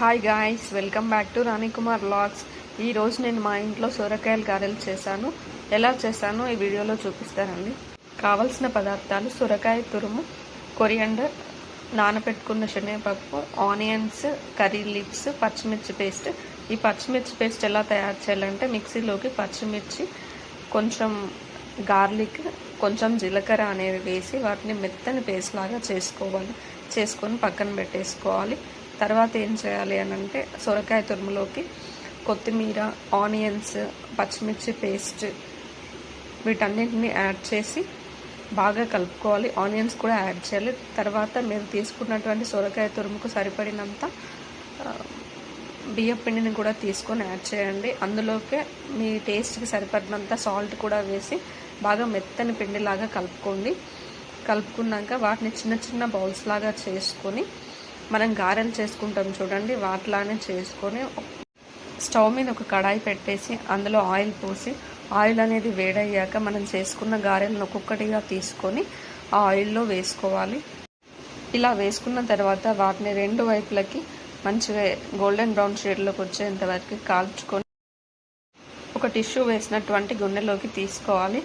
Hi guys, welcome back to Rani Kumar vlogs. ఈరోజు నేను మా ఇంట్లో సొరకాయల గారెలు చేశాను. ఎలా చేశానో ఈ వీడియోలో చూపిస్తానండి. కావలసిన పదార్థాలు: సొరకాయ తురుము, కొరియండర్, నానబెట్టుకున్న శనగపప్పు, ఆనియన్స్, కర్రీ లీవ్స్, పచ్చిమిర్చి పేస్ట్. ఈ పచ్చిమిర్చి పేస్ట్ ఎలా తయారు చేయాలంటే మిక్సీలోకి పచ్చిమిర్చి, కొంచెం గార్లిక్, కొంచెం జీలకర్ర అనేది వేసి వాటిని మెత్తని పేస్ట్ లాగా చేసుకొని పక్కన పెట్టేసుకోవాలి. తర్వాత ఏం చేయాలి అని అంటే సొరకాయ తురుములోకి కొత్తిమీర, ఆనియన్స్, పచ్చిమిర్చి పేస్ట్ వీటన్నిటిని యాడ్ చేసి బాగా కలుపుకోవాలి. ఆనియన్స్ కూడా యాడ్ చేయాలి. తర్వాత మీరు తీసుకున్నటువంటి సొరకాయ తురుముకు సరిపడినంత బియ్యం పిండిని కూడా తీసుకొని యాడ్ చేయండి. అందులోకే మీ టేస్ట్కి సరిపడినంత సాల్ట్ కూడా వేసి బాగా మెత్తని పిండిలాగా కలుపుకున్నాక వాటిని చిన్న చిన్న బౌల్స్ లాగా చేసుకొని మనం గారెలు చేసుకుంటాం చూడండి, వాటిలానే చేసుకొని స్టవ్ మీద ఒక కడాయి పెట్టేసి అందులో ఆయిల్ పోసి, ఆయిల్ అనేది వేడయ్యాక మనం చేసుకున్న గారెలను ఒక్కొక్కటిగా తీసుకొని ఆ ఆయిల్లో వేసుకోవాలి. ఇలా వేసుకున్న తర్వాత వాటిని రెండు వైపులకి మంచిగా గోల్డెన్ బ్రౌన్ షేడ్లోకి వచ్చేంత వరకు కాల్చుకొని ఒక టిష్యూ వేసినటువంటి గిన్నెలోకి తీసుకోవాలి.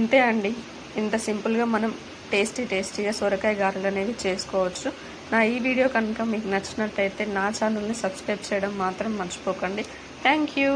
ఇంతే అండి. ఇంత సింపుల్గా మనం టేస్టీగా సొరకాయ గారెలు అనేవి చేసుకోవచ్చు. నా ఈ వీడియో కనుక మీకు నచ్చినట్టయితే నా ఛానల్ని సబ్స్క్రైబ్ చేయడం మాత్రం మర్చిపోకండి. Thank you.